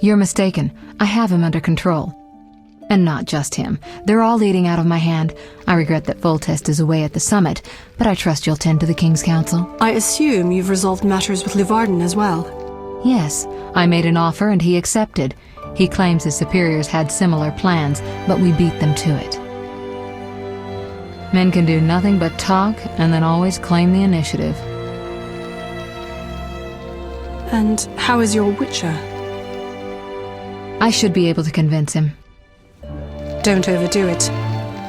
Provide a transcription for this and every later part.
You're mistaken. I have him under control. And not just him. They're all leading out of my hand. I regret that Foltest is away at the summit, but I trust you'll tend to the King's Council. I assume you've resolved matters with Luvarden as well. Yes, I made an offer and he accepted. He claims his superiors had similar plans, but we beat them to it. Men can do nothing but talk and then always claim the initiative. And how is your Witcher? I should be able to convince him. Don't overdo it.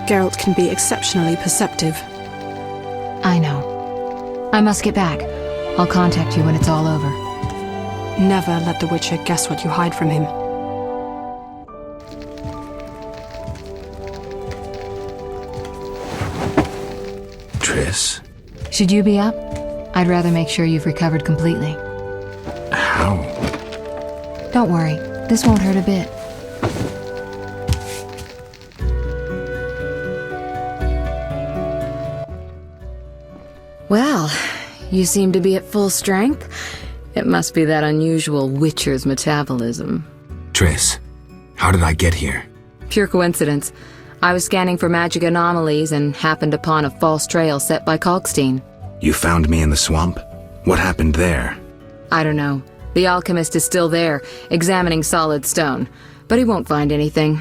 Geralt can be exceptionally perceptive. I know. I must get back. I'll contact you when it's all over. Never let the Witcher guess what you hide from him. Triss? Should you be up? I'd rather make sure you've recovered completely. How? Don't worry. This won't hurt a bit. Well, you seem to be at full strength. It must be that unusual Witcher's metabolism. Triss, how did I get here? Pure coincidence. I was scanning for magic anomalies and happened upon a false trail set by Kalkstein. You found me in the swamp? What happened there? I don't know. The alchemist is still there, examining solid stone. But he won't find anything.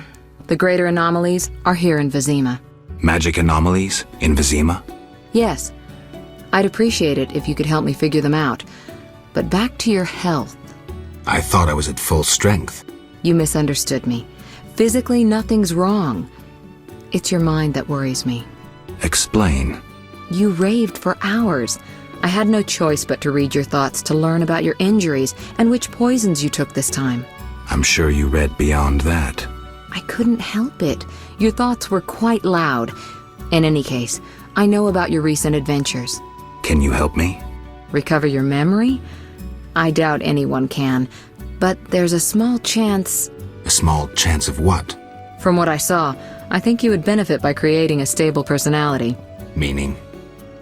The greater anomalies are here in Vizima. Magic anomalies? In Vizima? Yes. I'd appreciate it if you could help me figure them out. But back to your health. I thought I was at full strength. You misunderstood me. Physically, nothing's wrong. It's your mind that worries me. Explain. You raved for hours. I had no choice but to read your thoughts to learn about your injuries and which poisons you took this time. I'm sure you read beyond that. I couldn't help it. Your thoughts were quite loud. In any case, I know about your recent adventures. Can you help me? Recover your memory? I doubt anyone can, but there's a small chance... A small chance of what? From what I saw, I think you would benefit by creating a stable personality. Meaning?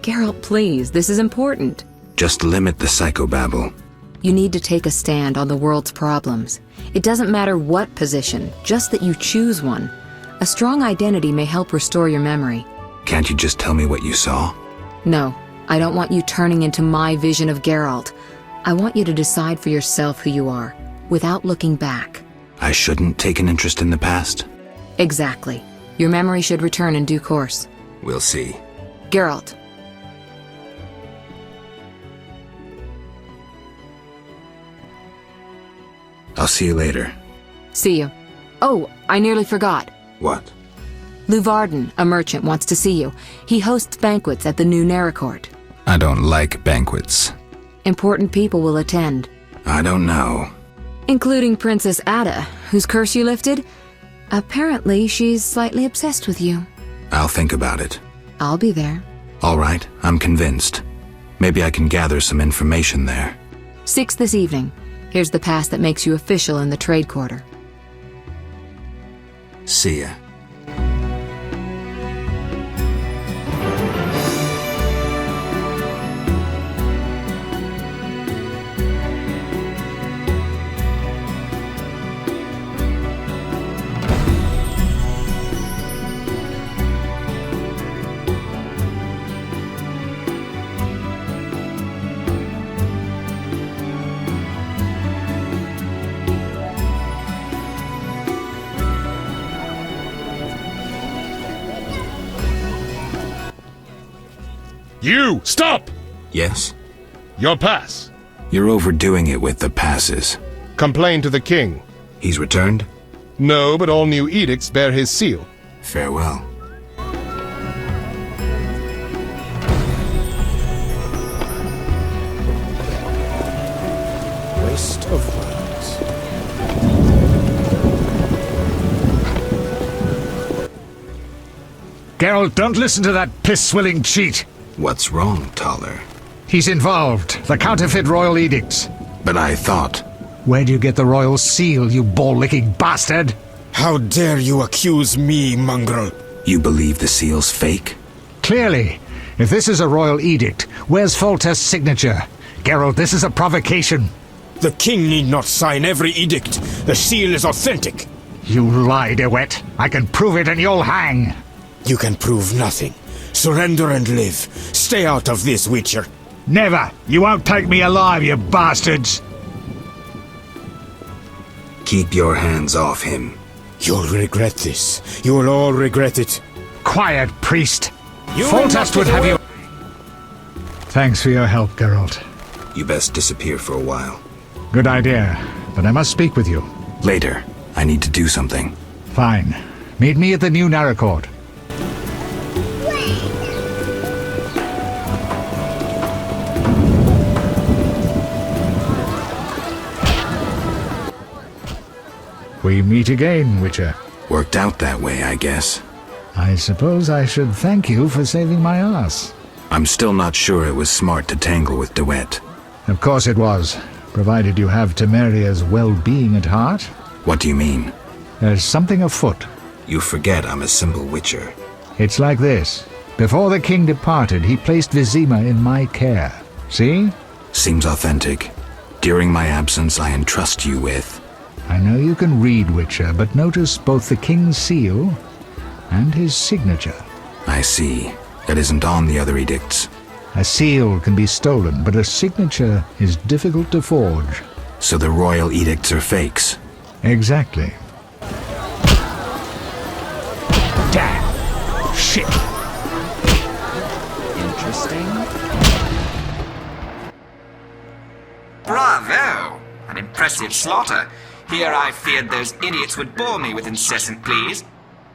Geralt, please, this is important. Just limit the psychobabble. You need to take a stand on the world's problems. It doesn't matter what position, just that you choose one. A strong identity may help restore your memory. Can't you just tell me what you saw? No, I don't want you turning into my vision of Geralt. I want you to decide for yourself who you are, without looking back. I shouldn't take an interest in the past? Exactly. Your memory should return in due course. We'll see. Geralt. I'll see you later. See you. Oh, I nearly forgot. What? Luvarden, a merchant, wants to see you. He hosts banquets at the new Neracourt. I don't like banquets. Important people will attend. I don't know. Including Princess Ada, whose curse you lifted. Apparently, she's slightly obsessed with you. I'll think about it. I'll be there. All right, I'm convinced. Maybe I can gather some information there. 6 this evening. Here's the pass that makes you official in the trade quarter. See ya. You! Stop! Yes? Your pass. You're overdoing it with the passes. Complain to the king. He's returned? No, but all new edicts bear his seal. Farewell. Waste of words. Geralt, don't listen to that piss-swilling cheat. What's wrong, Taller? He's involved. The counterfeit royal edicts. But I thought... Where'd you get the royal seal, you ball-licking bastard? How dare you accuse me, mongrel? You believe the seal's fake? Clearly. If this is a royal edict, where's Foltest's signature? Geralt, this is a provocation. The king need not sign every edict. The seal is authentic. You lie, DeWitt. I can prove it and you'll hang. You can prove nothing. Surrender and live. Stay out of this, Witcher. Never! You won't take me alive, you bastards! Keep your hands off him. You'll regret this. You will all regret it. Quiet, priest! You Foltest would have you... Thanks for your help, Geralt. You best disappear for a while. Good idea, but I must speak with you. Later. I need to do something. Fine. Meet me at the new Naracourt. We meet again, Witcher. Worked out that way, I guess. I suppose I should thank you for saving my ass. I'm still not sure it was smart to tangle with DeWitt. Of course it was, provided you have Temeria's well-being at heart. What do you mean? There's something afoot. You forget I'm a simple witcher. It's like this. Before the king departed, he placed Vizima in my care. See? Seems authentic. During my absence, I entrust you with... I know you can read, Witcher, but notice both the king's seal and his signature. I see. That isn't on the other edicts. A seal can be stolen, but a signature is difficult to forge. So the royal edicts are fakes. Exactly. Damn! Shit! Interesting. Bravo! An impressive slaughter. Here I feared those idiots would bore me with incessant pleas,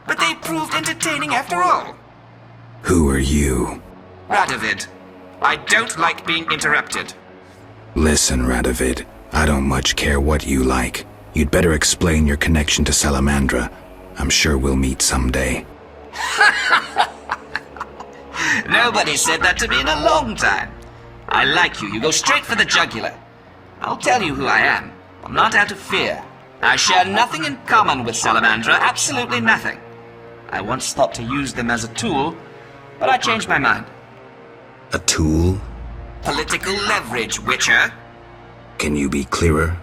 but they proved entertaining after all. Who are you? Radovid, I don't like being interrupted. Listen, Radovid. I don't much care what you like. You'd better explain your connection to Salamandra. I'm sure we'll meet someday. Nobody said that to me in a long time. I like you. You go straight for the jugular. I'll tell you who I am. I'm not out of fear. I share nothing in common with Salamandra, absolutely nothing. I once thought to use them as a tool, but I changed my mind. A tool? Political leverage, Witcher. Can you be clearer?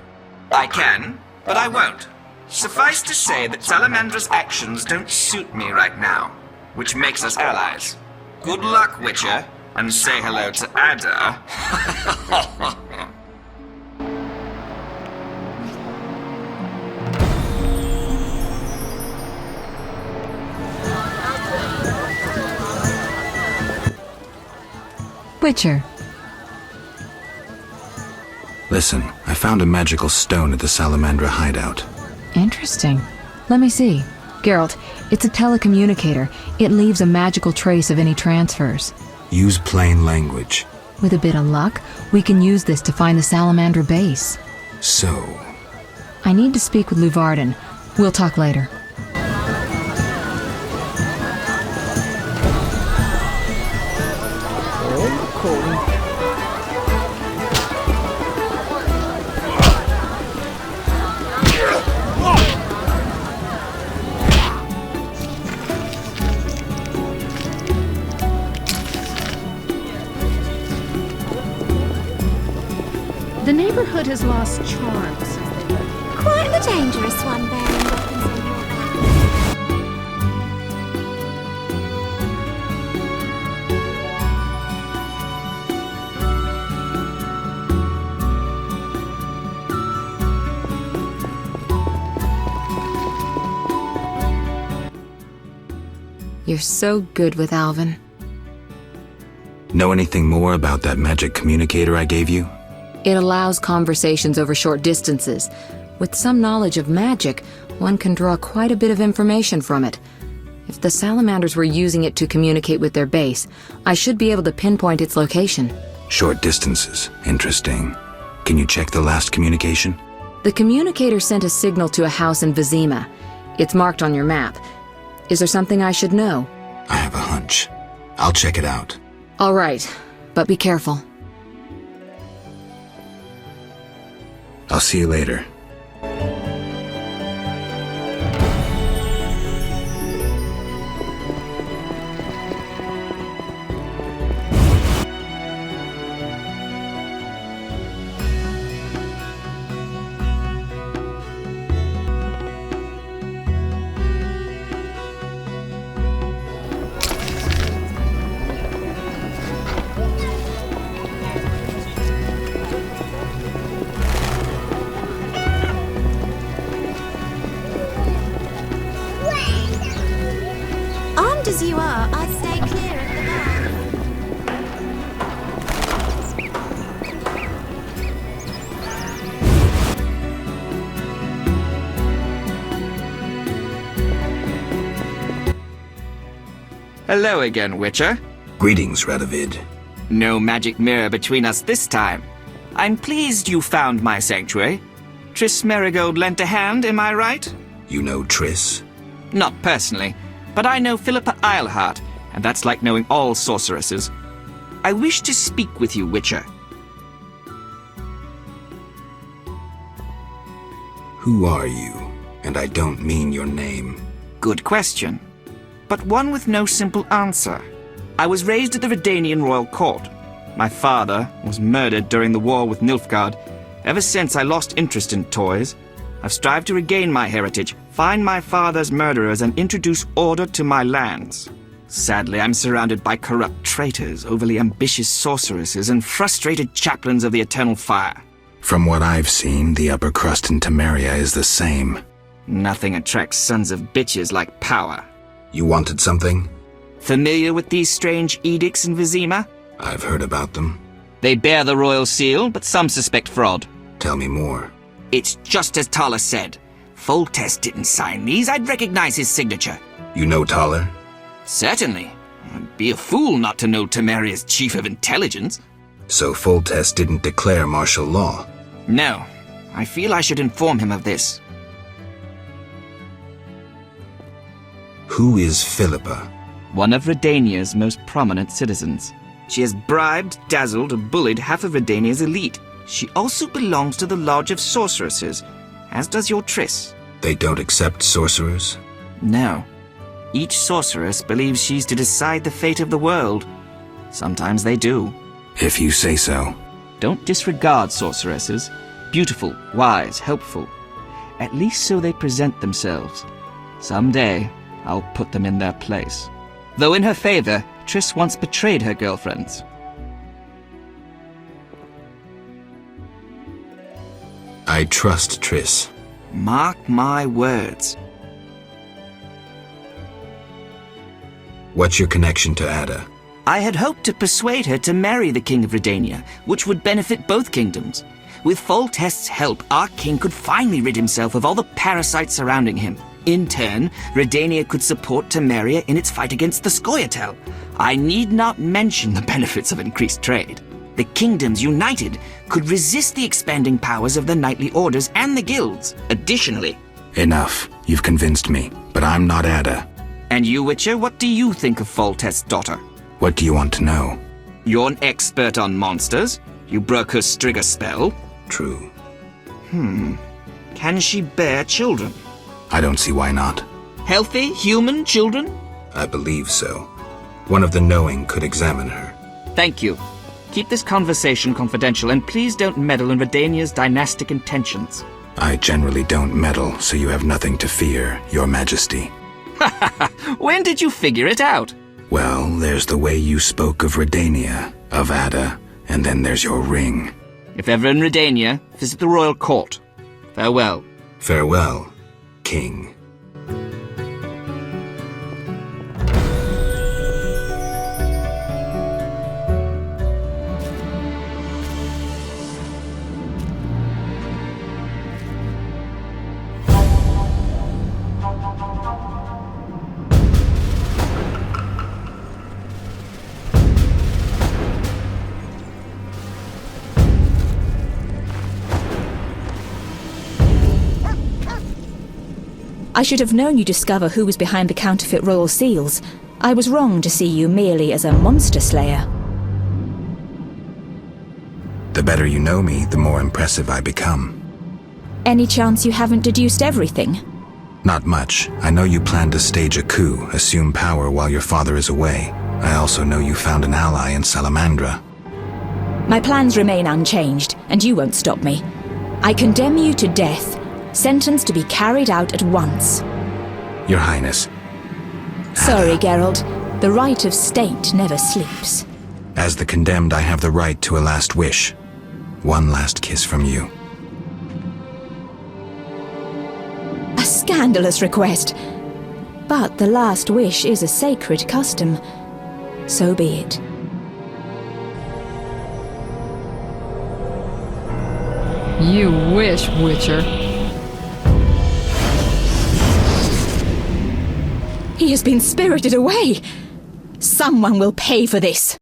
I can, but I won't. Suffice to say that Salamandra's actions don't suit me right now, which makes us allies. Good luck, Witcher, and say hello to Ada. Witcher. Listen, I found a magical stone at the Salamandra hideout. Interesting. Let me see. Geralt, it's a telecommunicator. It leaves a magical trace of any transfers. Use plain language. With a bit of luck, we can use this to find the Salamandra base. So... I need to speak with Luvarden. We'll talk later. The neighborhood has lost charms. Quite the dangerous one, bearing weapons on your back. You're so good with Alvin. Know anything more about that magic communicator I gave you? It allows conversations over short distances. With some knowledge of magic, one can draw quite a bit of information from it. If the salamanders were using it to communicate with their base, I should be able to pinpoint its location. Short distances. Interesting. Can you check the last communication? The communicator sent a signal to a house in Vizima. It's marked on your map. Is there something I should know? I have a hunch. I'll check it out. All right, but be careful. I'll see you later. Armed as you are, I'd stay clear of the bath. Hello again, Witcher. Greetings, Radovid. No magic mirror between us this time. I'm pleased you found my sanctuary. Triss Merigold lent a hand, am I right? You know Triss? Not personally, but I know Philippa Eilhart, and that's like knowing all sorceresses. I wish to speak with you, Witcher. Who are you? And I don't mean your name. Good question, but one with no simple answer. I was raised at the Redanian royal court. My father was murdered during the war with Nilfgaard. Ever since I lost interest in toys, I've strived to regain my heritage, find my father's murderers, and introduce order to my lands. Sadly, I'm surrounded by corrupt traitors, overly ambitious sorceresses, and frustrated chaplains of the Eternal Fire. From what I've seen, the upper crust in Temeria is the same. Nothing attracts sons of bitches like power. You wanted something? Familiar with these strange edicts in Vizima? I've heard about them. They bear the royal seal, but some suspect fraud. Tell me more. It's just as Tala said. Foltest didn't sign these. I'd recognize his signature. You know Taller? Certainly. I'd be a fool not to know Temeria's chief of intelligence. So Foltest didn't declare martial law? No. I feel I should inform him of this. Who is Philippa? One of Redania's most prominent citizens. She has bribed, dazzled, and bullied half of Redania's elite. She also belongs to the Lodge of Sorceresses, as does your Triss. They don't accept sorcerers? No. Each sorceress believes she's to decide the fate of the world. Sometimes they do. If you say so. Don't disregard sorceresses. Beautiful, wise, helpful. At least so they present themselves. Someday, I'll put them in their place. Though in her favor, Triss once betrayed her girlfriends. I trust Triss. Mark my words. What's your connection to Ada? I had hoped to persuade her to marry the King of Redania, which would benefit both kingdoms. With Foltest's help, our king could finally rid himself of all the parasites surrounding him. In turn, Redania could support Temeria in its fight against the Scoia'tael. I need not mention the benefits of increased trade. The kingdoms united could resist the expanding powers of the knightly orders and the guilds. Additionally... Enough. You've convinced me, but I'm not Ada. And you, Witcher, what do you think of Foltest's daughter? What do you want to know? You're an expert on monsters. You broke her Strigger spell. True. Can she bear children? I don't see why not. Healthy, human children? I believe so. One of the knowing could examine her. Thank you. Keep this conversation confidential, and please don't meddle in Redania's dynastic intentions. I generally don't meddle, so you have nothing to fear, Your Majesty. When did you figure it out? Well, there's the way you spoke of Redania, of Ada, and then there's your ring. If ever in Redania, visit the royal court. Farewell. Farewell, King. I should have known you'd discover who was behind the counterfeit royal seals. I was wrong to see you merely as a monster slayer. The better you know me, the more impressive I become. Any chance you haven't deduced everything? Not much. I know you plan to stage a coup, assume power while your father is away. I also know you found an ally in Salamandra. My plans remain unchanged, and you won't stop me. I condemn you to death, sentenced to be carried out at once. Your Highness. Sorry, Geralt. The right of state never sleeps. As the condemned, I have the right to a last wish. One last kiss from you. A scandalous request. But the last wish is a sacred custom. So be it. You wish, Witcher. He has been spirited away. Someone will pay for this.